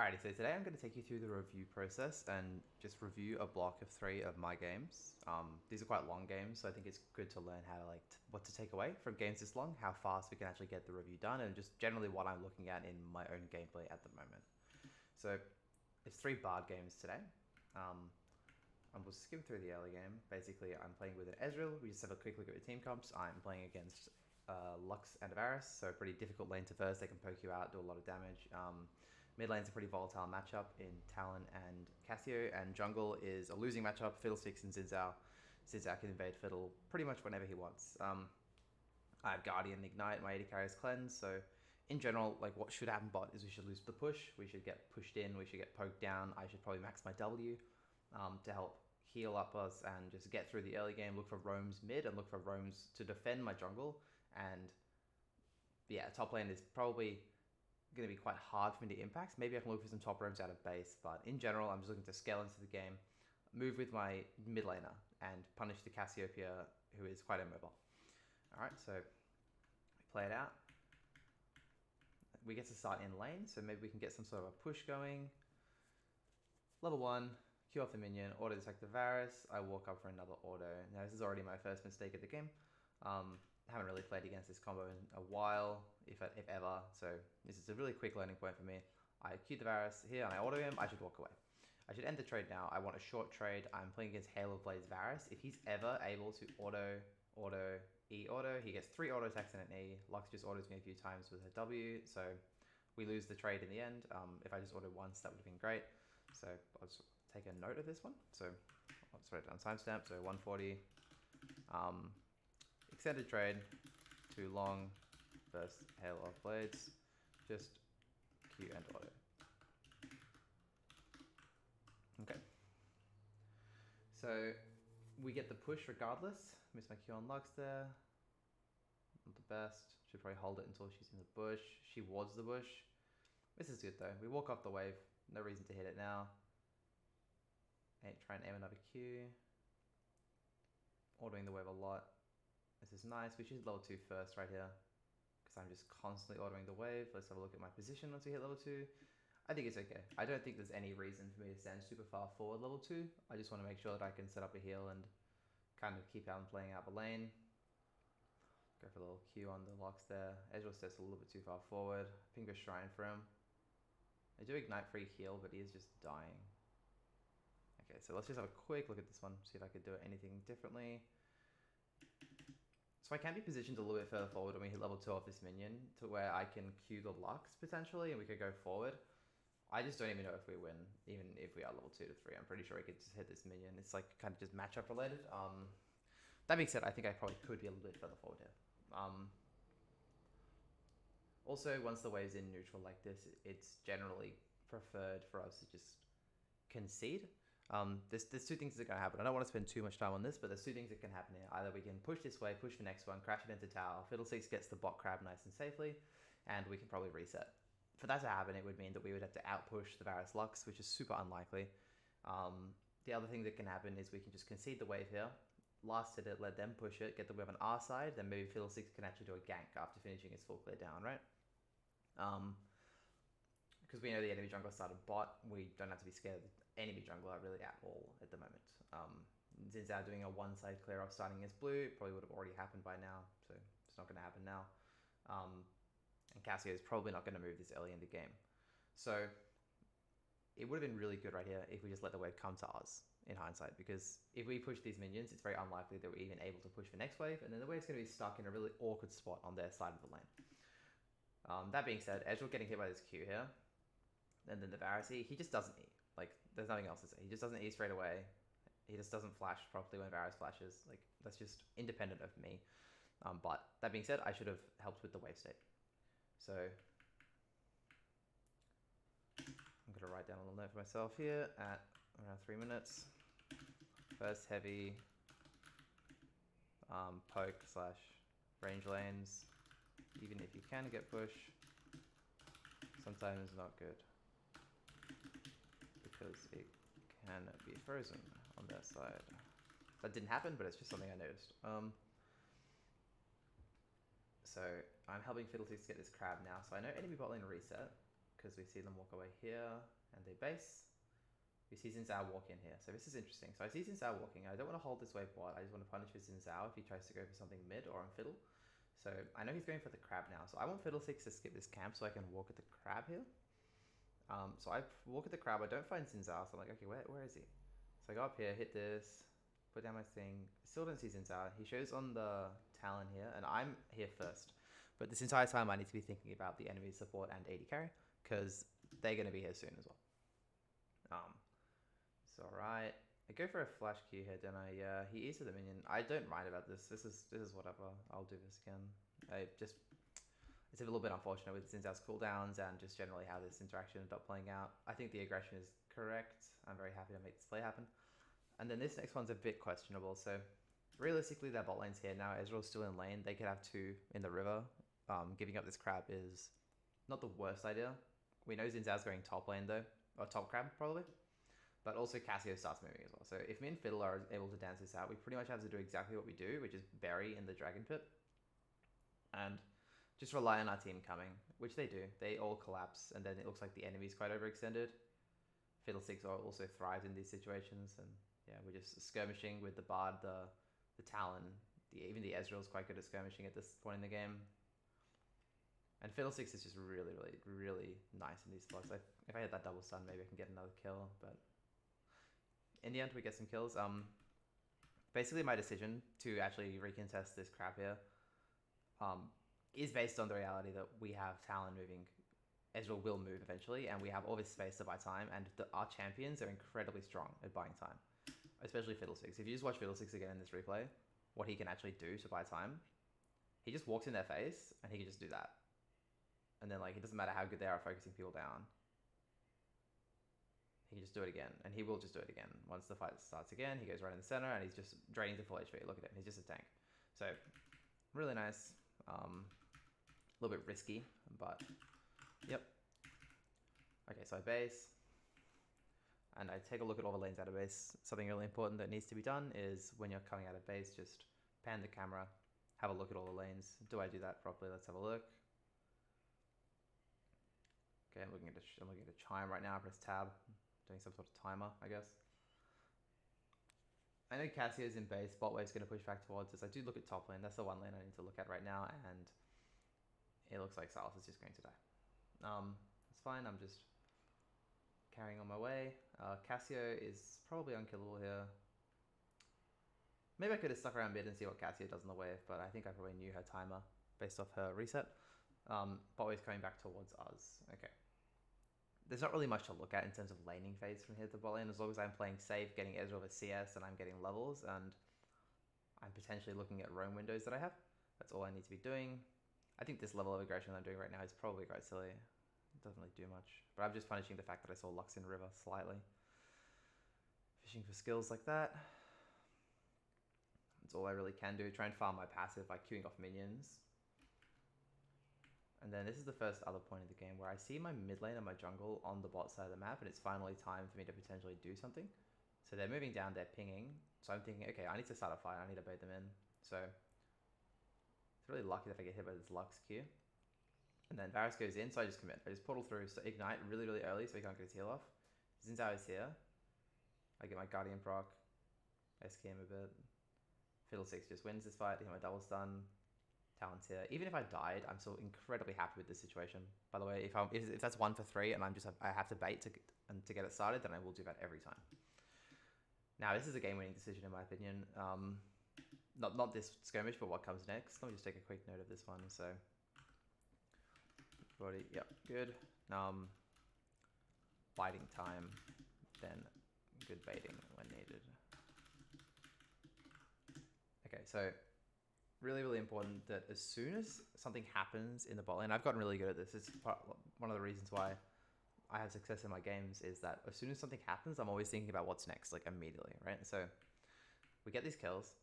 Alrighty, so today I'm going to take you through the review process and just review a block of 3 of my games. These are quite long games, so I think it's good to learn how to what to take away from games this long, how fast we can actually get the review done, and just generally what I'm looking at in my own gameplay at the moment. So it's 3 Bard games today. And we'll skim through the early game. Basically, I'm playing with an Ezreal. We just have a quick look at the team comps. I'm playing against Lux and Avaris, so a pretty difficult lane to first. They can poke you out, do a lot of damage. Mid lane's a pretty volatile matchup in Talon and Cassio, and jungle is a losing matchup, Fiddlesticks and Xin. Xin can invade Fiddle pretty much whenever he wants. I have Guardian Ignite, my AD carries Cleanse, so in general, like what should happen bot is we should lose the push, we should get pushed in, we should get poked down, I should probably max my W to help heal up us and just get through the early game, look for roams mid and look for roams to defend my jungle. And yeah, top lane is probably going to be quite hard for me to impact. Maybe I can look for some top roams out of base, but in general, I'm just looking to scale into the game, move with my mid laner, and punish the Cassiopeia, who is quite immobile. Alright, so we play it out. We get to start in lane, so maybe we can get some sort of a push going. Level 1, Q off the minion, auto detect the Varus. I walk up for another auto. Now this is already my first mistake of the game. Haven't really played against this combo in a while, if ever, so this is a really quick learning point for me. I Q the Varus here and I auto him, I should walk away. I should end the trade now. I want a short trade. I'm playing against Hail of Blades Varus. If he's ever able to auto, E-auto, he gets 3 auto attacks and an E. Lux just autos me a few times with her W, so we lose the trade in the end. If I just autoed once, that would have been great. So I'll just take a note of this one. So I'll just write it down timestamp, so 140. Extended trade, too long, versus Hail of Blades, just Q and auto. Okay. So we get the push regardless. Miss my Q on Lux there. Not the best. Should probably hold it until she's in the bush. She wards the bush. This is good though. We walk off the wave. No reason to hit it now. Try and aim another Q. Ordering the wave a lot. This is nice. We should level 2 first right here, because I'm just constantly ordering the wave. Let's have a look at my position once we hit level 2. I think it's okay. I don't think there's any reason for me to stand super far forward level 2. I just want to make sure that I can set up a heal and kind of keep on playing out the lane. Go for a little Q on the Locks there. Ezreal steps a little bit too far forward. Ping a Shrine for him. I do Ignite free heal, but he is just dying. Okay, so let's just have a quick look at this one, see if I could do anything differently. So I can be positioned a little bit further forward when we hit level 2 off this minion to where I can Q the Lux potentially and we could go forward. I just don't even know if we win, even if we are level 2 to 3. I'm pretty sure we could just hit this minion. It's like kind of just matchup related. That being said, I think I probably could be a little bit further forward here. Also, once the wave's in neutral like this, it's generally preferred for us to just concede. There's 2 things that can happen. I don't want to spend too much time on this, but there's 2 things that can happen here. Either we can push this way, push the next one, crash it into tower, Fiddlesticks gets the bot crab nice and safely, and we can probably reset. For that to happen, it would mean that we would have to outpush the Varus Lux, which is super unlikely. The other thing that can happen is we can just concede the wave here, last hit it, let them push it, get the wave on our side, then maybe Fiddlesticks can actually do a gank after finishing his full clear down, right? Because we know the enemy jungler started bot, we don't have to be scared of the enemy jungler really at all at the moment. Xin doing a one-side clear off starting against blue, it probably would have already happened by now, so it's not going to happen now. And Cassio is probably not going to move this early in the game. So it would have been really good right here if we just let the wave come to us in hindsight, because if we push these minions, it's very unlikely that we're even able to push the next wave, and then the wave's going to be stuck in a really awkward spot on their side of the lane. That being said, Ezreal getting hit by this Q here, and then the Varus, he just doesn't E. Like, there's nothing else to say. He just doesn't E straight away. He just doesn't flash properly when Varus flashes. Like, that's just independent of me. But that being said, I should have helped with the wave state. So I'm going to write down a little note for myself here at around 3 minutes. First heavy poke / range lanes. Even if you can get push, sometimes not good, because it can be frozen on their side. That didn't happen, but it's just something I noticed. So I'm helping Fiddlesticks get this crab now, so I know enemy bot lane reset, because we see them walk away here and they base. We see Xin Zhao walk in here. So this is interesting. So I see Xin Zhao walking. I don't want to hold this wave bot. I just want to punish with Xin Zhao if he tries to go for something mid or on Fiddle. So I know he's going for the crab now. So I want Fiddlesticks to skip this camp so I can walk at the crab here. So I walk at the crab. I don't find Xin Zhao. So I'm like, okay, where is he? So I go up here, hit this, put down my thing. Still don't see Xin Zhao. He shows on the Talon here, and I'm here first. But this entire time I need to be thinking about the enemy support and AD carry, because they're going to be here soon as well. So alright. I go for a flash Q here, don't I? Yeah, he is with the minion. I don't mind about this. This is whatever. I'll do this again. It's a little bit unfortunate with Xin Zhao's cooldowns and just generally how this interaction ended up playing out. I think the aggression is correct. I'm very happy to make this play happen. And then this next one's a bit questionable. So realistically, their bot lane's here now. Ezreal's still in lane. They could have 2 in the river. Giving up this crab is not the worst idea. We know Xin Zhao's going top lane though, or top crab probably. But also Cassio starts moving as well. So if me and Fiddle are able to dance this out, we pretty much have to do exactly what we do, which is bury in the dragon pit. And just rely on our team coming, which they do. They all collapse, and then it looks like the enemy's quite overextended. Fiddlesticks also thrives in these situations, and yeah, we're just skirmishing with the Bard, the Talon. Even the Ezreal's quite good at skirmishing at this point in the game. And Fiddlesticks is just really, really, really nice in these spots. If I hit that double stun, maybe I can get another kill, but in the end, we get some kills. Basically, my decision to actually recontest this crap here is based on the reality that we have Talon moving. Ezreal will move eventually, and we have all this space to buy time, and our champions are incredibly strong at buying time, especially Fiddlesticks. If you just watch Fiddlesticks again in this replay, what he can actually do to buy time, he just walks in their face, and he can just do that. And then, like, it doesn't matter how good they are at focusing people down. He can just do it again, and he will just do it again. Once the fight starts again, he goes right in the center, and he's just draining to full HP. Look at him, he's just a tank. So, really nice. A little bit risky, but yep. Okay, so I base, and I take a look at all the lanes out of base. Something really important that needs to be done is when you're coming out of base, just pan the camera, have a look at all the lanes. Do I do that properly? Let's have a look. Okay, I'm looking at a chime right now. Press tab, doing some sort of timer, I guess. I know Cassio's in base. Bot wave's going to push back towards us. I do look at top lane. That's the one lane I need to look at right now, and it looks like Sylas is just going to die. It's fine. I'm just carrying on my way. Cassio is probably unkillable here. Maybe I could have stuck around mid and see what Cassio does in the wave, but I think I probably knew her timer based off her reset. Bot wave's coming back towards us. Okay. There's not really much to look at in terms of laning phase from here to bot lane, as long as I'm playing safe, getting Ezreal with CS, and I'm getting levels, and I'm potentially looking at roam windows that I have. That's all I need to be doing. I think this level of aggression I'm doing right now is probably quite silly. It doesn't really do much. But I'm just punishing the fact that I saw Lux in river slightly. Fishing for skills like that. That's all I really can do. Try and farm my passive by queuing off minions. And then this is the first other point of the game where I see my mid lane and my jungle on the bot side of the map, and it's finally time for me to potentially do something. So they're moving down, they're pinging. So I'm thinking, okay, I need to start a fight. I need to bait them in. So it's really lucky that I get hit by this Lux Q. And then Varus goes in, so I just commit. I just portal through, so ignite really, really early so he can't get his heal off. Xin Zhao is here. I get my Guardian proc. SK him a bit. Fiddlesticks just wins this fight. I get my double stun. Talon's here. Even if I died, I'm still incredibly happy with this situation. By the way, if that's 1 for 3 and I have to bait to get it started, then I will do that every time. Now, this is a game-winning decision in my opinion. Not this skirmish, but what comes next. Let me just take a quick note of this one. So, body, yep, good. Biting time, then good baiting when needed. Okay, so really, really important that as soon as something happens in the bot lane, I've gotten really good at this. It's one of the reasons why I have success in my games is that as soon as something happens, I'm always thinking about what's next, like immediately, right? So we get these kills.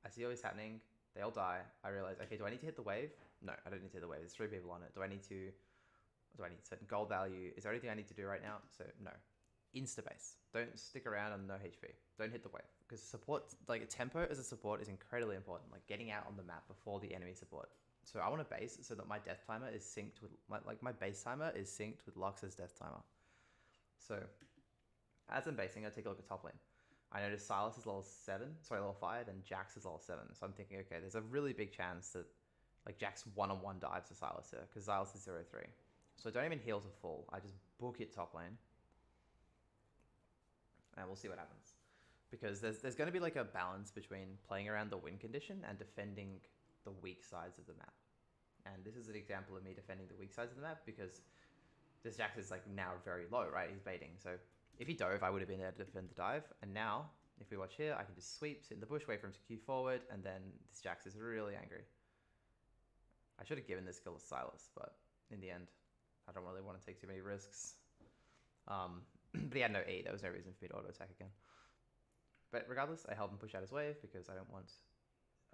I see all this happening. They all die. I realize, okay, do I need to hit the wave? No, I don't need to hit the wave. There's 3 people on it. Do I need certain gold value? Is there anything I need to do right now? So no. Insta-base. Don't stick around on no HP. Don't hit the wave. Because support, like tempo as a support is incredibly important. Like getting out on the map before the enemy support. So I want to base so that my death timer is synced with my base timer is synced with Lux's death timer. So as I'm basing, I take a look at top lane. I notice Silas is level 5, and Jax is level 7. So I'm thinking, okay, there's a really big chance that like Jax one-on-one dives to Silas here, because Silas is 0-3. So I don't even heal to full. I just book it top lane. And we'll see what happens. Because there's going to be like a balance between playing around the win condition and defending the weak sides of the map. And this is an example of me defending the weak sides of the map, because this Jax is like now very low, right? He's baiting. So if he dove, I would have been there to defend the dive. And now, if we watch here, I can just sweep, sit in the bush, wait for him to queue forward, and then this Jax is really angry. I should have given this kill to Silas, but in the end, I don't really want to take too many risks. But he had no E. There was no reason for me to auto-attack again. But regardless, I help him push out his wave because I don't want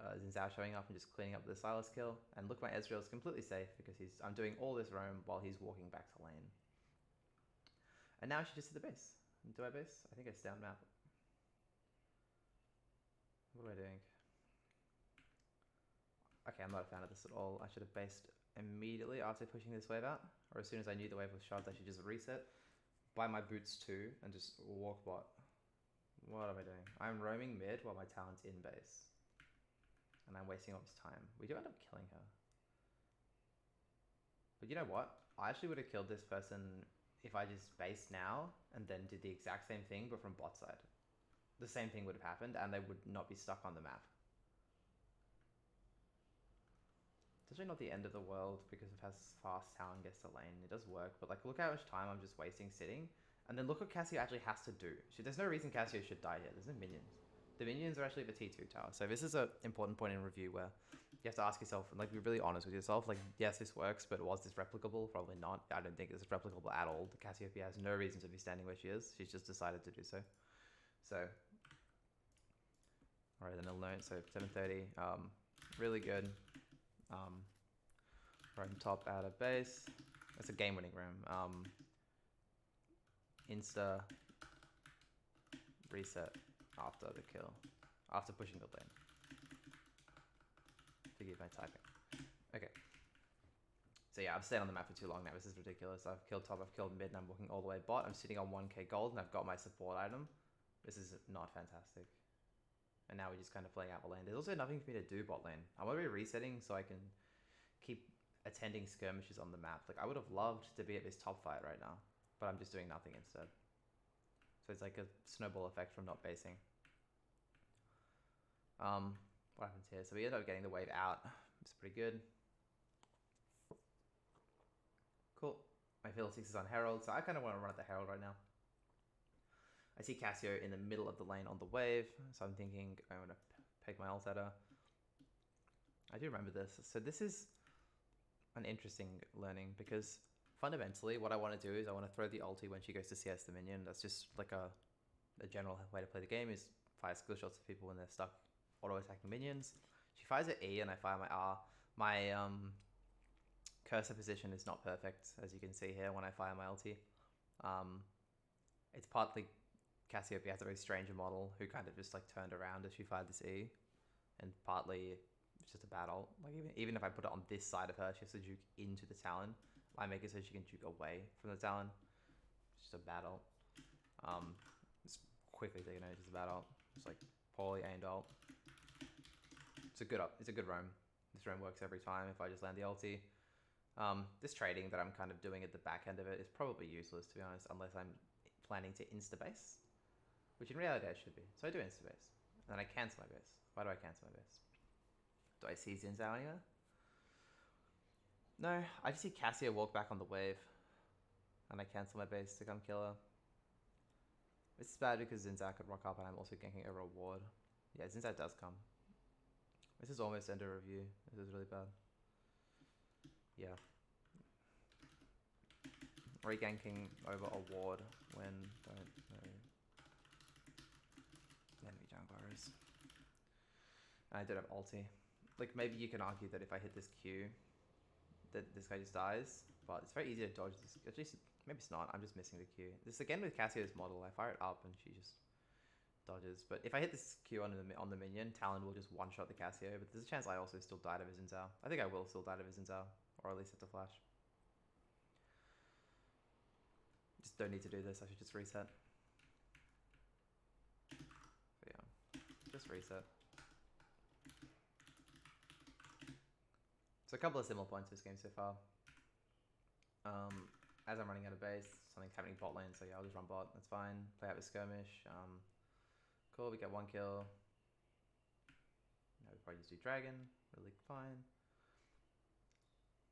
Xin Zhao showing up and just cleaning up the Silas kill. And look, my ezreal is completely safe because I'm doing all this roam while he's walking back to lane. And now I should just hit the base. Do I base? I think it's down map. What am I doing? Okay, I'm not a fan of this at all. I should have based immediately after pushing this wave out. Or as soon as I knew the wave was shoved, I should just reset. Buy my boots too and just walk bot. What am I doing? I'm roaming mid while my talent's in base. And I'm wasting all this time. We do end up killing her. But you know what? I actually would have killed this person if I just based now and then did the exact same thing but from bot side. The same thing would have happened and they would not be stuck on the map. It's actually not the end of the world because of how fast Talon gets to lane. It does work, but like look how much time I'm just wasting sitting. And then look what Cassio actually has to do. There's no reason Cassio should die here. There's no minions. The minions are actually the T2 tower. So this is an important point in review where you have to ask yourself, and like be really honest with yourself, like yes, this works, but was this replicable? Probably not. I don't think it's replicable at all. The Cassiopeia has no reason to be standing where she is. She's just decided to do so. So, all right, then I'll note. So 7:30, really good. Roam top out of base. It's a game-winning room. Insta reset after the kill, after pushing the lane. Forgive my typing. Okay. So yeah, I've stayed on the map for too long now. This is ridiculous. I've killed top, I've killed mid, and I'm walking all the way bot. I'm sitting on 1k gold, and I've got my support item. This is not fantastic. And now we're just kind of playing out the lane. There's also nothing for me to do bot lane. I want to be resetting so I can keep attending skirmishes on the map. Like I would have loved to be at this top fight right now, but I'm just doing nothing instead. So it's like a snowball effect from not basing. What happens here? So we end up getting the wave out. It's pretty good. Cool. My fiddle 6 is on herald, so I kind of want to run at the herald right now. I see Cassio in the middle of the lane on the wave, so I'm thinking I'm going to peg my ult at her. I do remember this. So this is an interesting learning because fundamentally what I want to do is I want to throw the ulti when she goes to CS the minion. That's just like a general way to play the game, is fire skill shots at people when they're stuck auto-attacking minions. She fires at E and I fire my R. My cursor position is not perfect, as you can see here when I fire my ulti. It's partly Cassiopeia has a very strange model who kind of just like turned around as she fired this E, and partly it's just a bad ult. Like even if I put it on this side of her, she has to juke into the Talon. I make it so she can juke away from the Talon. It's just a bad ult. It's quickly taken out, just a bad ult. It's like poorly aimed ult. It's a good up. It's a good roam. This roam works every time if I just land the ulti. This trading that I'm kind of doing at the back end of it is probably useless, to be honest, unless I'm planning to insta-base, which in reality I should be. So I do insta-base, and then I cancel my base. Why do I cancel my base? Do I see Xin Zhao anywhere? No, I just see Cassio walk back on the wave, and I cancel my base to come kill her. This is bad because Xin Zhao could rock up, and I'm also ganking over a ward. Yeah, Xin Zhao does come. This is almost end of review. This is really bad. Yeah. Reganking over a ward when don't know enemy junglers. And I don't have ulti. Like maybe you can argue that if I hit this Q, that this guy just dies, but it's very easy to dodge this. At least maybe it's not. I'm just missing the Q. This again with Cassio's model. I fire it up and she just dodges. But if I hit this Q on the minion, Talon will just one-shot the Cassio. But there's a chance I also still die to his Xin Zhao. I think I will still die to his Xin Zhao, or at least hit the flash. Just don't need to do this. I should just reset. So yeah, just reset. So a couple of similar points this game so far. As I'm running out of base, something's happening bot lane, so yeah, I'll just run bot. That's fine. Play out with skirmish. Cool, we get 1 kill. Now we probably just do dragon. Really fine.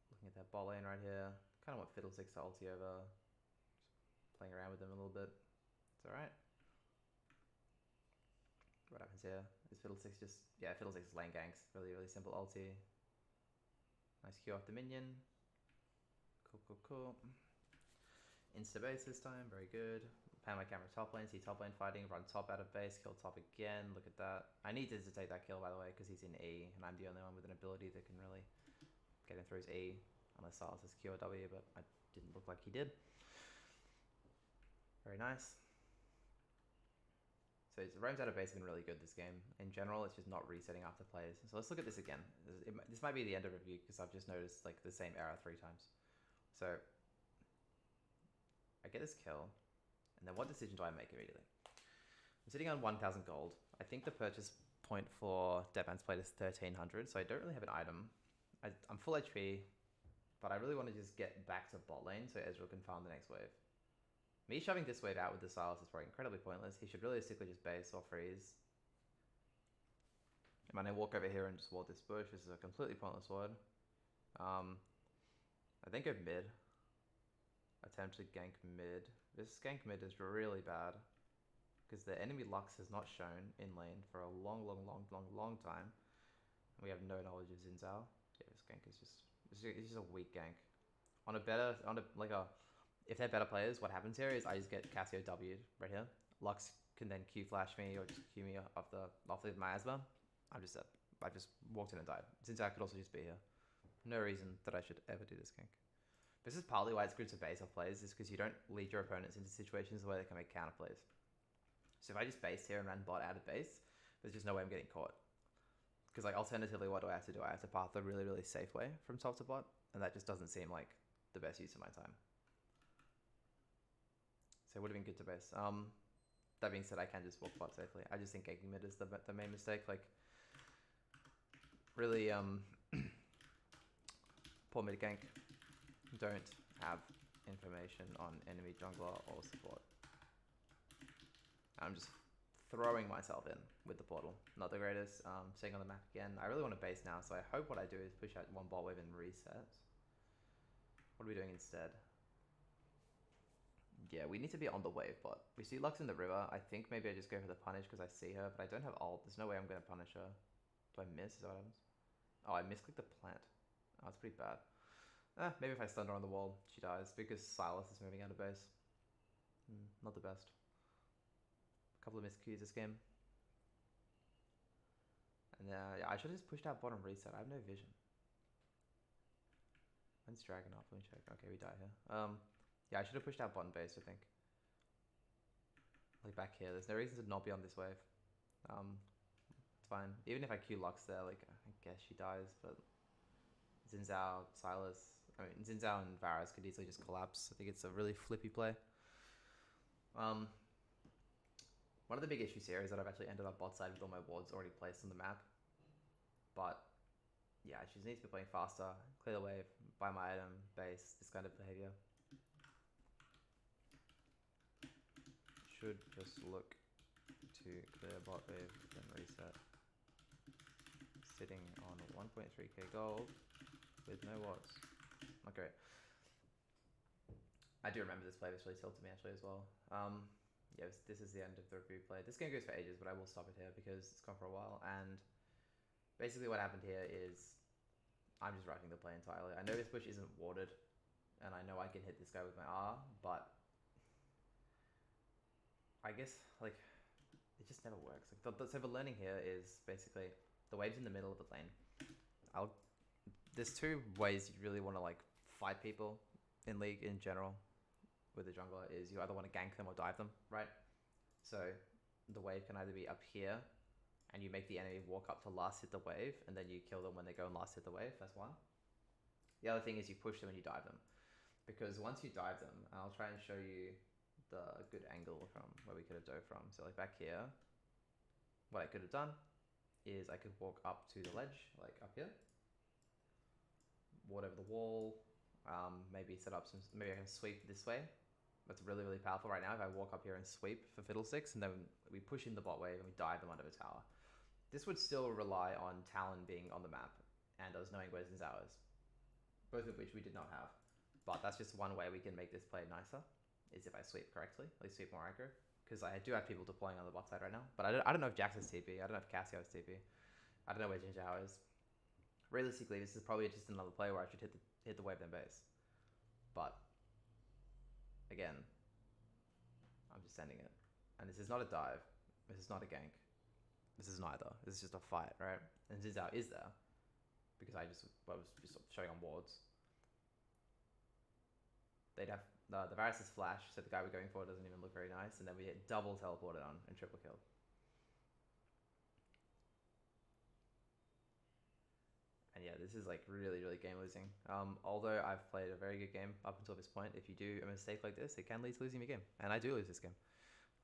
Looking at that bot lane right here. Kind of want Fiddlesticks to ulti over. Just playing around with them a little bit. It's alright. What happens here? Is Fiddlesticks just... Yeah, Fiddlesticks is lane ganks. Really, really simple ulti. Nice Q off the minion. Cool. Insta base this time, very good. Pan my camera top lane, see top lane fighting, run top out of base, kill top again, look at that. I needed to take that kill, by the way, because he's in E, and I'm the only one with an ability that can really get him through his E, unless Silas has Q or W, but I didn't look like he did. Very nice. So his roams out of base have been really good this game. In general, it's just not resetting after plays. So let's look at this again. This might be the end of review, because I've just noticed like the same error 3 times. So I get this kill, and then what decision do I make immediately? I'm sitting on 1,000 gold. I think the purchase point for Deadman's Plate is 1,300, so I don't really have an item. I'm full HP, but I really want to just get back to bot lane so Ezreal can farm the next wave. Me shoving this wave out with the Silas is probably incredibly pointless. He should realistically just base or freeze. I'm going to walk over here and just ward this bush. This is a completely pointless ward. I think go mid. Attempt to gank mid. This gank mid is really bad because the enemy Lux has not shown in lane for a long time. We have no knowledge of Xin Zhao. Yeah, this gank is just a weak gank. If they're better players, what happens here is I just get Cassio W'd right here. Lux can then Q flash me or just Q me off the miasma. I'm just dead. I just walked in and died. Xin Zhao could also just be here. No reason that I should ever do this gank. This is partly why it's good to base off plays, is because you don't lead your opponents into situations where they can make counter plays. So if I just based here and ran bot out of base, there's just no way I'm getting caught. Because like alternatively, what do I have to do? I have to path the really, really safe way from top to bot, and that just doesn't seem like the best use of my time. So it would have been good to base. That being said, I can just walk bot safely. I just think ganking mid is the main mistake. Like, really, poor mid gank. Don't have information on enemy jungler or support. I'm just throwing myself in with the portal. Not the greatest. Staying on the map again. I really want to base now, so I hope what I do is push out 1 bot wave and reset. What are we doing instead? Yeah, we need to be on the wave bot. We see Lux in the river. I think maybe I just go for the punish because I see her, but I don't have ult. There's no way I'm going to punish her. Do I miss? Is that what happens? Oh, I misclicked the plant. Oh, it's pretty bad. Maybe if I stun her on the wall, she dies because Silas is moving out of base. Not the best. A couple of miscues this game. And yeah, I should have just pushed out bottom reset. I have no vision. When's Dragon off? Let me check. Okay, we die here. Yeah, I should have pushed out bottom base, I think. Like back here. There's no reason to not be on this wave. It's fine. Even if I Q Lux there, like, I guess she dies, but Xin Zhao, Silas... Xin Zhao and Varus could easily just collapse. I think it's a really flippy play. One of the big issues here is that I've actually ended up bot side with all my wards already placed on the map. But yeah, she just needs to be playing faster, clear the wave, buy my item, base, this kind of behavior. Should just look to clear bot wave, then reset. Sitting on 1.3k gold with no wards. Not great. I do remember this play. This really tilted me actually as well. Yeah, this is the end of the review play. This game goes for ages, but I will stop it here because it's gone for a while. And basically what happened here is I'm just rushing the play entirely. I know this bush isn't warded, and I know I can hit this guy with my R, but I guess like it just never works. Like so the learning here is basically the wave's in the middle of the lane. There's 2 ways you really want to like fight people in League in general with the jungler is you either want to gank them or dive them, right? So the wave can either be up here, and you make the enemy walk up to last hit the wave, and then you kill them when they go and last hit the wave. That's one. The other thing is you push them and you dive them, because once you dive them, I'll try and show you the good angle from where we could have dove from. So like back here, what I could have done is I could walk up to the ledge, like up here, ward over the wall, maybe set up some, maybe I can sweep this way. That's really, really powerful right now. If I walk up here and sweep for Fiddlesticks, and then we push in the bot wave and we dive them under the tower. This would still rely on Talon being on the map and us knowing where's his hours, both of which we did not have. But that's just one way we can make this play nicer, is if I sweep correctly, at least sweep more aggro. Because I do have people deploying on the bot side right now. But I don't know if Jax has TP. I don't know if Cassio has TP. I don't know where Ginger Hao is. Realistically, this is probably just another play where I should hit the wave then base. But again, I'm just sending it. And this is not a dive. This is not a gank. This is neither. This is just a fight, right? And Zizao is there, because I was just showing on wards. They'd have the Varus' flash, so the guy we're going for doesn't even look very nice, and then we get double teleported on and triple killed. And yeah, this is like really, really game losing. Although I've played a very good game up until this point, if you do a mistake like this, it can lead to losing your game. And I do lose this game.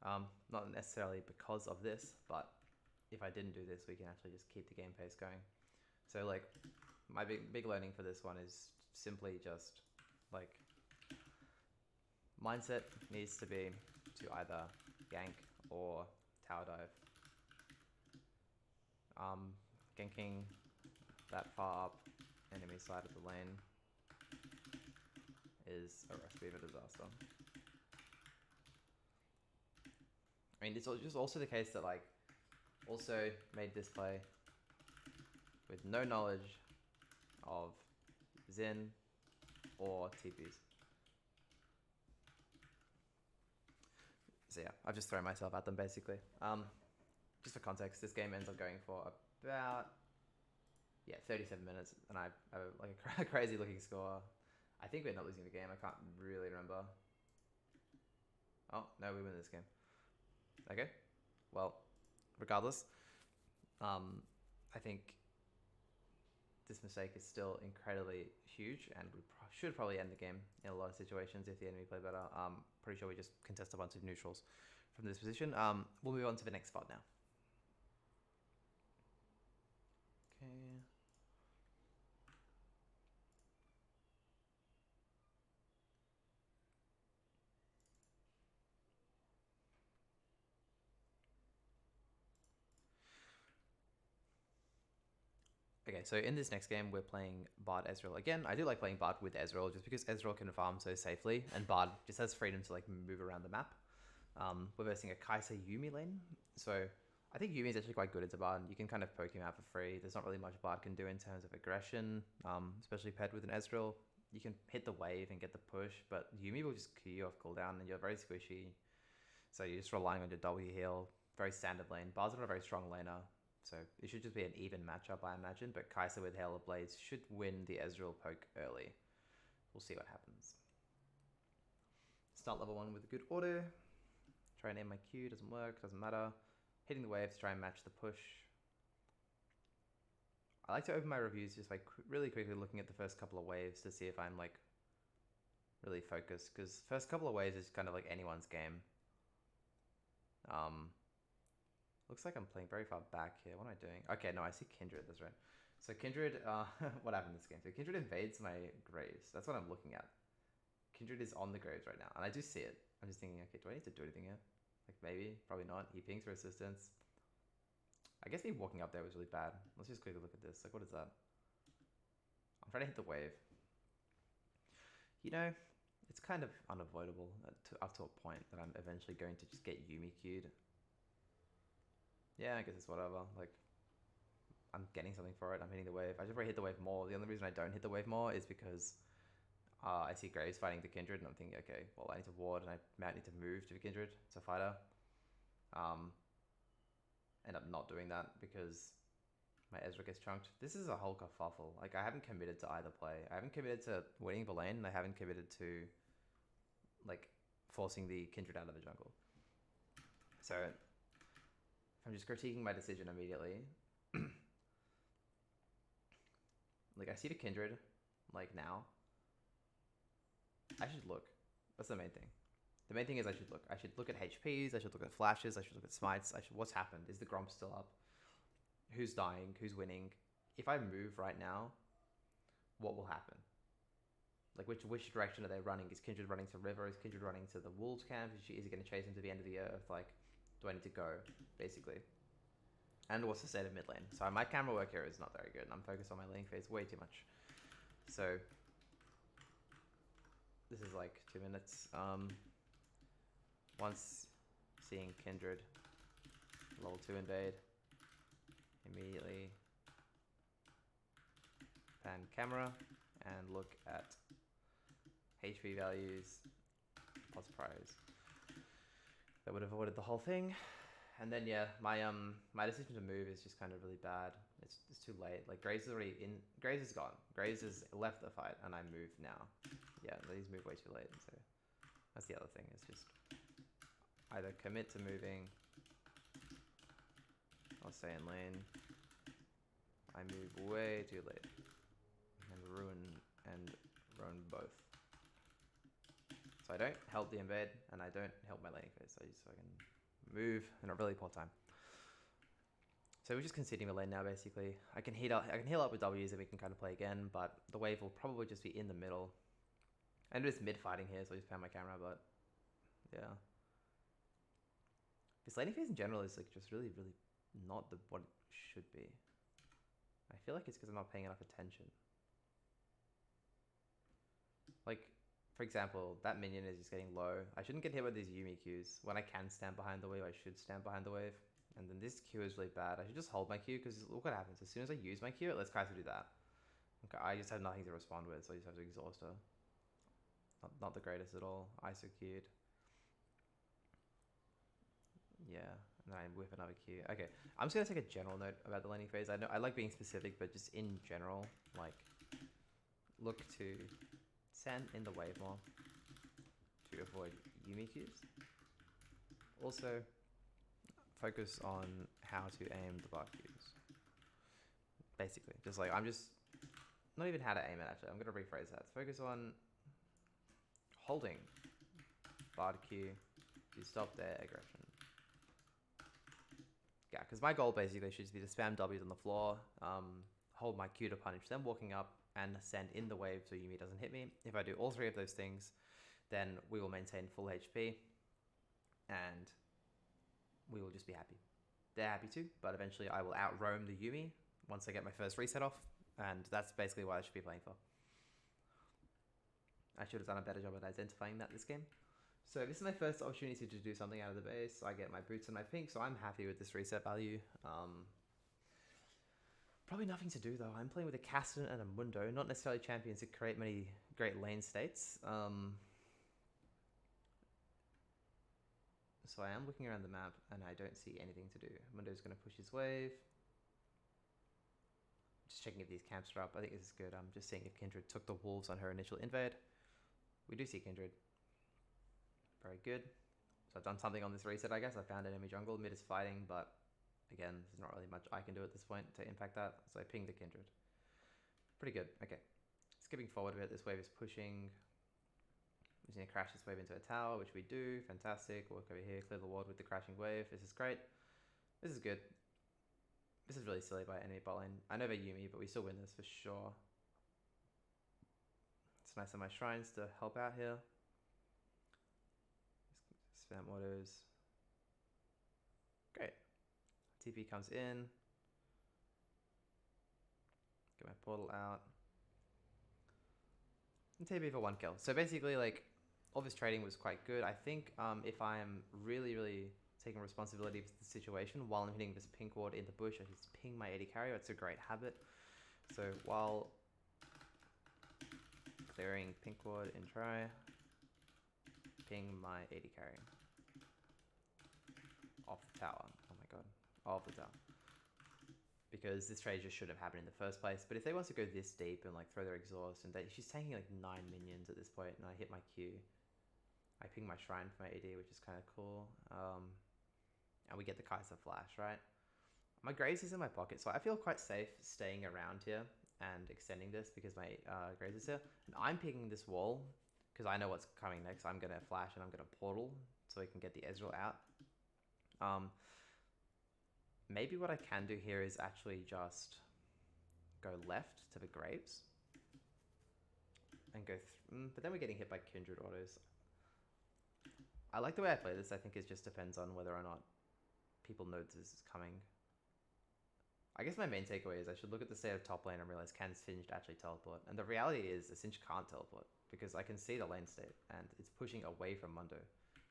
Not necessarily because of this, but if I didn't do this, we can actually just keep the game pace going. So like, my big learning for this one is simply just like, mindset needs to be to either gank or tower dive. Ganking that far up enemy side of the lane is a recipe for disaster. I mean, it's just also the case that like, also made this play with no knowledge of Xin or TPs. So yeah, I've just thrown myself at them basically. Just for context, this game ends up going for about 37 minutes, and I have like a crazy looking score. I think we're not losing the game. I can't really remember. Oh no, we win this game. Okay, well, regardless, I think this mistake is still incredibly huge, and we should probably end the game in a lot of situations if the enemy play better. Pretty sure we just contest a bunch of neutrals from this position. We'll move on to the next spot now. Okay. Okay, so in this next game, we're playing Bard Ezreal. Again, I do like playing Bard with Ezreal just because Ezreal can farm so safely, and Bard just has freedom to like move around the map. We're versing a Kai'Sa Yuumi lane, so I think Yuumi is actually quite good into Bard. You can kind of poke him out for free. There's not really much Bard can do in terms of aggression, especially paired with an Ezreal. You can hit the wave and get the push, but Yuumi will just Q you off cooldown, and you're very squishy. So you're just relying on your W heal. Very standard lane. Bard's not a very strong laner, so it should just be an even matchup, I imagine. But Kai'Sa with Hail of Blades should win the Ezreal poke early. We'll see what happens. Start level 1 with a good order. Try and aim my Q, doesn't work, doesn't matter. Hitting the wave to try and match the push. I like to open my reviews just by really quickly looking at the first couple of waves to see if I'm like really focused, because first couple of waves is kind of like anyone's game. Looks like I'm playing very far back here. What am I doing? Okay, no, I see Kindred, that's right. So Kindred, what happened in this game? So Kindred invades my graves. That's what I'm looking at. Kindred is on the graves right now, and I do see it. I'm just thinking, okay, do I need to do anything here? Like maybe, probably not. He pings for assistance. I guess me walking up there was really bad. Let's just quickly look at this. Like, what is that? I'm trying to hit the wave. You know, it's kind of unavoidable up to a point that I'm eventually going to just get Yuumi queued. Yeah, I guess it's whatever. Like, I'm getting something for it. I'm hitting the wave. I should probably hit the wave more. The only reason I don't hit the wave more is because I see Graves fighting the Kindred, and I'm thinking, okay, well, I need to ward, and I might need to move to the Kindred. It's a fighter. End up not doing that because my Ezra gets chunked. This is a whole kerfuffle. Like, I haven't committed to either play. I haven't committed to winning the lane, and I haven't committed to, like, forcing the Kindred out of the jungle. So I'm just critiquing my decision immediately. Like, I see the kindred, like, now. I should look. That's the main thing. The main thing is I should look. I should look at HPs, I should look at flashes, I should look at smites, what's happened? Is the Gromp still up? Who's dying? Who's winning? If I move right now, what will happen? Like, which direction are they running? Is Kindred running to river? Is Kindred running to the wolves camp? Is he going to chase him to the end of the earth? Like, do I need to go, basically? And what's the state of mid lane? So my camera work here is not very good. I'm focused on my laning phase way too much. So this is like 2 minutes. Once seeing Kindred, level 2 invade, immediately pan camera and look at HP values plus prios. That would have avoided the whole thing. And then yeah, my decision to move is just kind of really bad. It's too late. Like Graves is already in. Graves is gone. Graves has left the fight, and I moved now. Yeah, he's moved way too late. So that's the other thing. It's just either commit to moving or stay in lane. I move way too late and ruin both. So I don't help the invade, and I don't help my laning phase. So I just fucking move in a really poor time. So we're just conceding the lane now, basically. I can heal up with W's and we can kind of play again, but the wave will probably just be in the middle. And it's mid fighting here, so I just pan my camera, but yeah. This laning phase in general is like just really, really not what it should be. I feel like it's because I'm not paying enough attention. Like, for example, that minion is just getting low. I shouldn't get hit with these Yumi Qs. When I can stand behind the wave, I should stand behind the wave. And then this Q is really bad. I should just hold my Q, because look what happens. As soon as I use my Q, it lets Kai'Sa do that. Okay, I just have nothing to respond with, so I just have to exhaust her. Not the greatest at all. ISO Q'd. Yeah, and then I whip another Q. Okay, I'm just going to take a general note about the laning phase. I know I like being specific, but just in general, like, look to stand in the wave more to avoid Yumi Qs. Also, focus on how to aim the bar Qs. Basically, just like, I'm just, not even how to aim it actually, I'm going to rephrase that. Focus on holding bar Q to stop their aggression. Yeah, because my goal basically should just be to spam W's on the floor, hold my Q to punish them walking up, and stand in the wave so Yumi doesn't hit me. If I do all three of those things, then we will maintain full HP, and we will just be happy. They're happy too, but eventually I will out-roam the Yumi once I get my first reset off, and that's basically what I should be playing for. I should have done a better job at identifying that this game. So this is my first opportunity to do something out of the base. I get my boots and my pink, so I'm happy with this reset value. Probably nothing to do though. I'm playing with a Caston and a Mundo, not necessarily champions that create many great lane states. So I am looking around the map and I don't see anything to do. Mundo's going to push his wave. Just checking if these camps are up. I think this is good. I'm just seeing if Kindred took the wolves on her initial invade. We do see Kindred. Very good. So I've done something on this reset, I guess. I found enemy jungle. Mid is fighting, but again, there's not really much I can do at this point to impact that. So I pinged the Kindred. Pretty good. Okay. Skipping forward a bit, this wave is pushing. We're going to crash this wave into a tower, which we do. Fantastic. Walk over here, clear the ward with the crashing wave. This is great. This is good. This is really silly by enemy bot lane. I know they're Yumi, but we still win this for sure. It's nice of my shrines to help out here. Spam autos. Great. TP comes in. Get my portal out. And TP for 1 kill. So basically, like, all this trading was quite good. I think if I am really, really taking responsibility for the situation while I'm hitting this pink ward in the bush, I just ping my AD carry. It's a great habit. So while clearing pink ward in try, ping my AD carry off the tower. Oh my god, off the tower. Because this trade just shouldn't have happened in the first place. But if they want to go this deep and like throw their exhaust, and she's taking like 9 minions at this point, and I hit my Q, I ping my shrine for my AD, which is kind of cool. and we get the Kai'Sa flash, right? My Graves is in my pocket, so I feel quite safe staying around here and extending this because my Graves is here. And I'm picking this wall because I know what's coming next. I'm going to flash and I'm going to portal so we can get the Ezreal out. Maybe what I can do here is actually just go left to the Graves and go but then we're getting hit by kindred autos. I like the way I play this. I think it just depends on whether or not people know this is coming. I guess my main takeaway is I should look at the state of top lane and realize, can Singed actually teleport? And the reality is a Singed can't teleport because I can see the lane state and it's pushing away from Mundo.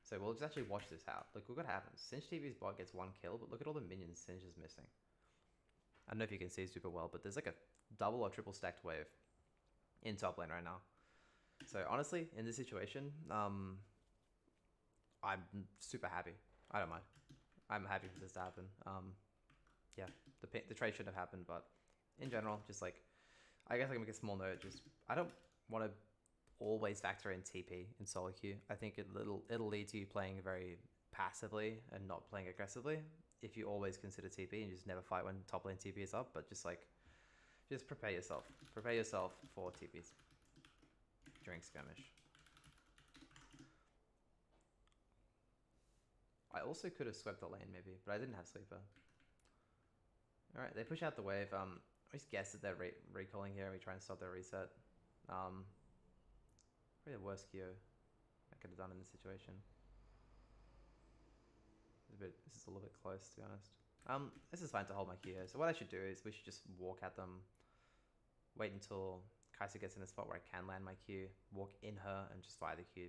So we'll just actually watch this out. Look what happens. Singed TV's bot gets 1 kill, but look at all the minions Singed is missing. I don't know if you can see super well, but there's like a double or triple stacked wave in top lane right now. So honestly, in this situation, I'm super happy. I don't mind. I'm happy for this to happen. Yeah, the trade shouldn't have happened, but in general, just like, I guess I can make a small note. Just I don't want to always factor in TP in solo queue. I think it'll lead to you playing very passively and not playing aggressively if you always consider TP and just never fight when top lane TP is up. But just prepare yourself. Prepare yourself for TPs during skirmish. I also could have swept the lane maybe, but I didn't have sleeper. Alright, they push out the wave. I just guess that they're recalling here and we try and stop their reset. Probably the worst Q I could have done in this situation. This is a little bit close, to be honest. This is fine to hold my Q here. So what I should do is we should just walk at them, wait until Kai'Sa gets in a spot where I can land my Q, walk in her and just fire the Q.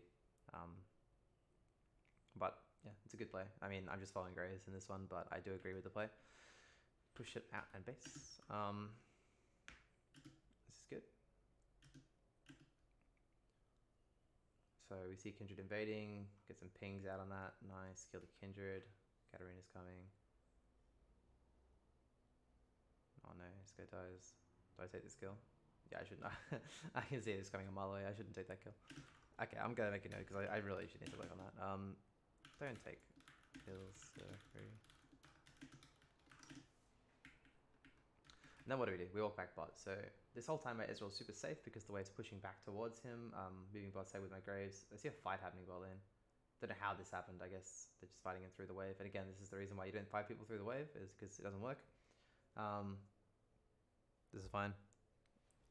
But yeah, it's a good play. I mean, I'm just following Graves in this one, but I do agree with the play. Push it out and base. This is good. So we see Kindred invading, get some pings out on that. Nice, kill the Kindred. Katarina's coming. Oh no, this guy dies. Do I take this kill? Yeah, I shouldn't. I can see this coming a mile away. I shouldn't take that kill. Okay, I'm gonna make a note because I really should need to work on that. Don't take kills. And then what do? We walk back bot. So this whole time my Ezreal's super safe because the wave's pushing back towards him. Moving bot side with my Graves. I see a fight happening well in. Don't know how this happened. I guess they're just fighting him through the wave. And again, this is the reason why you don't fight people through the wave, is because it doesn't work. This is fine.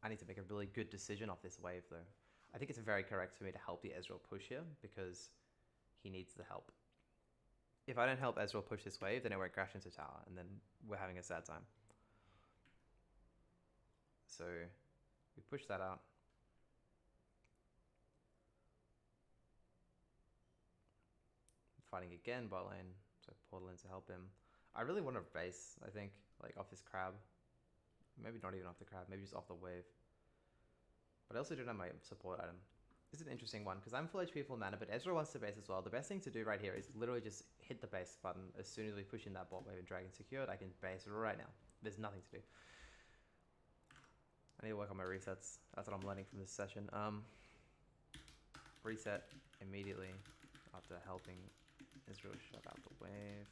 I need to make a really good decision off this wave though. I think it's very correct for me to help the Ezreal push here because he needs the help. If I don't help Ezreal push this wave, then it won't crash into tower and then we're having a sad time. So we push that out. Fighting again bot lane, so portal in to help him. I really want to base, I think, like off his crab. Maybe not even off the crab, maybe just off the wave. But I also don't have my support item. This is an interesting one because I'm full HP, full mana, but Ezreal wants to base as well. The best thing to do right here is literally just hit the base button. As soon as we push in that bot wave and dragon secured, I can base right now. There's nothing to do. I need to work on my resets. That's what I'm learning from this session. Reset immediately after helping Ezreal shut out the wave.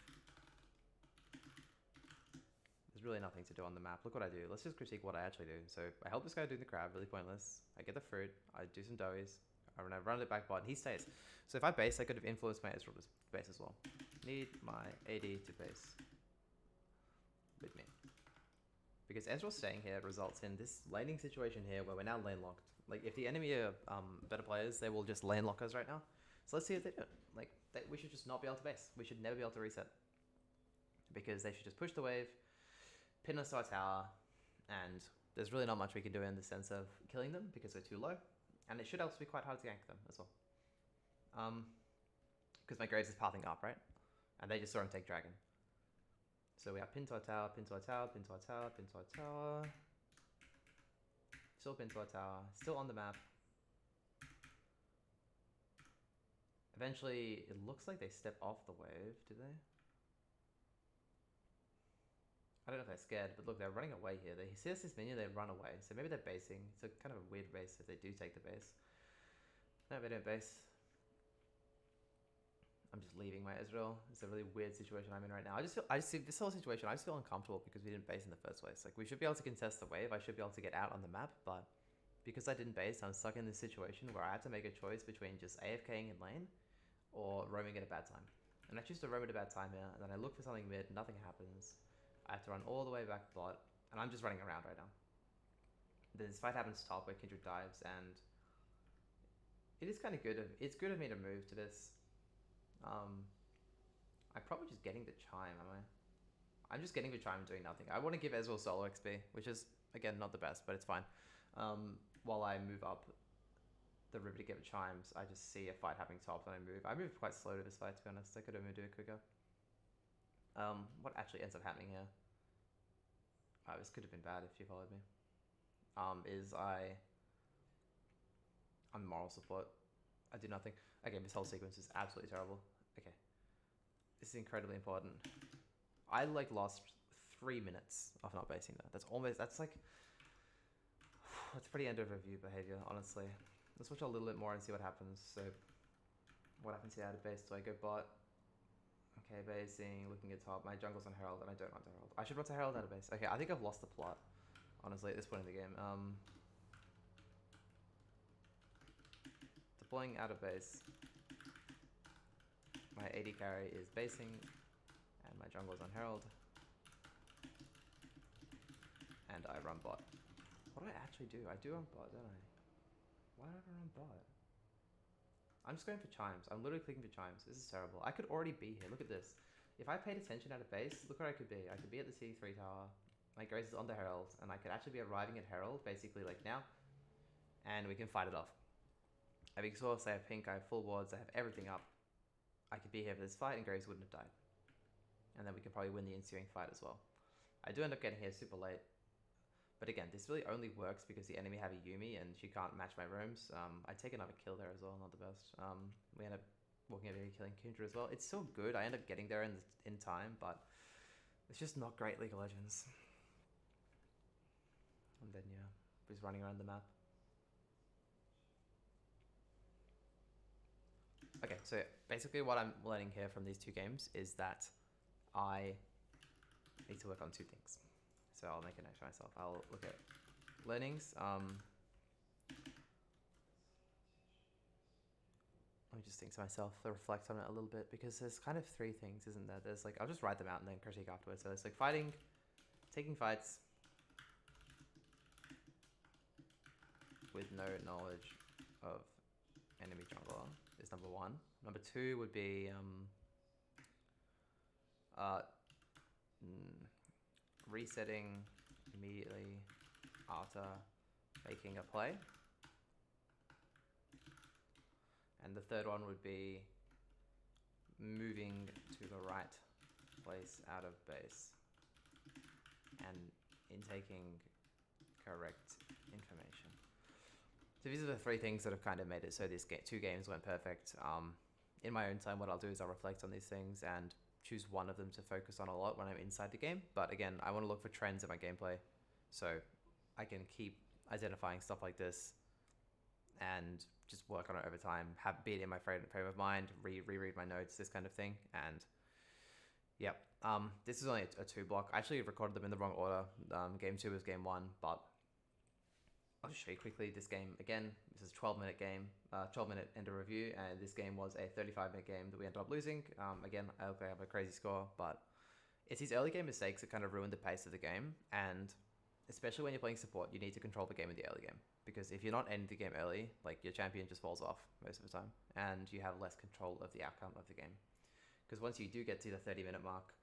There's really nothing to do on the map. Look what I do. Let's just critique what I actually do. So I help this guy do the crab, really pointless. I get the fruit. I do some doughies. I run it back bot, and he stays. So if I base, I could have influenced my Ezreal to base as well. Need my AD to base with me. Because Ezreal staying here results in this laning situation here where we're now lane locked. Like if the enemy are better players, they will just lane lock us right now. So let's see if they do it. Like we should just not be able to base. We should never be able to reset. Because they should just push the wave, pin us to our tower, and there's really not much we can do in the sense of killing them because they're too low. And it should also be quite hard to gank them as well. Because my Graves is pathing up, right? And they just saw him take dragon. So we have pin to our tower, pin to our tower, pin to our tower, pin to our tower. Still pin to our tower, still on the map. Eventually, it looks like they step off the wave, do they? I don't know if they're scared, but look, they're running away here. They see us this minion, they run away. So maybe they're basing. It's a kind of a weird base if they do take the base. No, they don't base. I'm just leaving my ezreal. It's a really weird situation I'm in right now. I just see this whole situation. I just feel uncomfortable because we didn't base in the first place. Like, we should be able to contest the wave. I should be able to get out on the map, but because I didn't base, I'm stuck in this situation where I have to make a choice between just AFKing in lane or roaming at a bad time. And I choose to roam at a bad time here, and then I look for something mid, nothing happens. I have to run all the way back bot, and I'm just running around right now. Then this fight happens top where Kindred dives, and it is kind of good. It's good of me to move to this. I'm probably just getting the chime, am I? I'm just getting the chime and doing nothing. I want to give Ezreal solo XP, which is, again, not the best, but it's fine. While I move up the river to get the chimes, I just see a fight happening top, and I move. I moved quite slow to this fight, to be honest. I could have moved it quicker. What actually ends up happening here, this could have been bad if you followed me, I'm moral support. I do nothing. Okay, this whole sequence is absolutely terrible. Okay. This is incredibly important. I lost 3 minutes of not basing that. That's like, that's pretty end of review behavior, honestly. Let's watch a little bit more and see what happens. So, what happens here out of base? Do I go bot? Okay, basing, looking at top. My jungle's on herald, and I don't want to herald. I should run to herald out of base. Okay, I think I've lost the plot, honestly, at this point in the game. Deploying out of base. My AD carry is basing, and my jungle's on herald. And I run bot. What do I actually do? I do run bot, don't I? Why don't I run bot? I'm just going for chimes. I'm literally clicking for chimes. This is terrible. I could already be here. Look at this. If I paid attention out of base, look where I could be. I could be at the C3 tower. My Grace is on the herald, and I could actually be arriving at herald, basically like now, and we can fight it off. I have exhaust, I have pink, I have full wards, I have everything up. I could be here for this fight, and Grace wouldn't have died. And then we could probably win the ensuing fight as well. I do end up getting here super late. But again, this really only works because the enemy have a Yuumi and she can't match my roams. I take another kill there as well, not the best. We end up walking over here killing Kindred as well. It's still good. I end up getting there in time, but it's just not great League of Legends. And then, yeah, just running around the map. Okay, so basically what I'm learning here from these two games is that I need to work on two things. So I'll make a note for myself. I'll look at learnings. Let me just think to myself, reflect on it a little bit, because there's kind of three things, isn't there? There's like, I'll just write them out and then critique afterwards. So it's like fighting, taking fights with no knowledge of enemy jungler is number one. Number two would be resetting immediately after making a play. And the third one would be moving to the right place out of base and intaking correct information. So these are the three things that have kind of made it so these two games went perfect. In my own time, what I'll do is I'll reflect on these things and choose one of them to focus on a lot when I'm inside the game. But again, I want to look for trends in my gameplay, so I can keep identifying stuff like this and just work on it over time, be it in my frame of mind, reread my notes, this kind of thing. And yep, this is only a 2-block. I actually recorded them in the wrong order. Game 2 was game 1, but I'll just show you quickly this game again. This is a 12-minute game, 12-minute end of review, and this game was a 35-minute game that we ended up losing. Again, I hope I have a crazy score, but it's these early game mistakes that kind of ruin the pace of the game, and especially when you're playing support, you need to control the game in the early game, because if you're not ending the game early, like, your champion just falls off most of the time, and you have less control of the outcome of the game. Because once you do get to the 30-minute mark,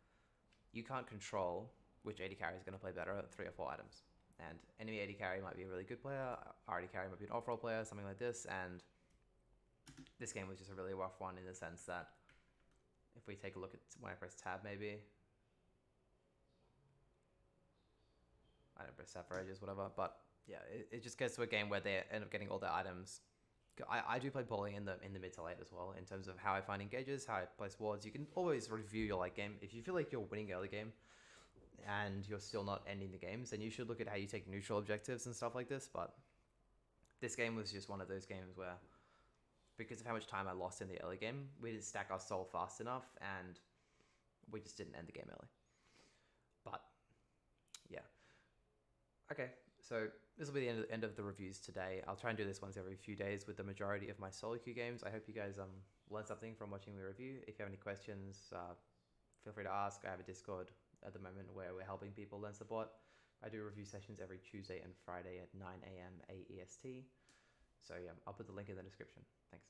you can't control which AD carry is going to play better at 3 or 4 items. And enemy AD carry might be a really good player, our AD carry might be an off-roll player, something like this, and this game was just a really rough one in the sense that if we take a look at when I press tab, maybe, I don't press tab for ages, whatever, but yeah, it just gets to a game where they end up getting all their items. I do play poorly in the mid to late as well, in terms of how I find engages, how I place wards. You can always review your late game. If you feel like you're winning early game, and you're still not ending the games, then you should look at how you take neutral objectives and stuff like this. But this game was just one of those games where because of how much time I lost in the early game, we didn't stack our soul fast enough, and we just didn't end the game early. But yeah, okay. So this will be the end of the reviews today. I'll try and do this once every few days with the majority of my solo queue games. I hope you guys learned something from watching the review. If you have any questions, feel free to ask. I have a Discord at the moment where we're helping people learn support. I do review sessions every Tuesday and Friday at 9 a.m. AEST. So yeah, I'll put the link in the description. Thanks.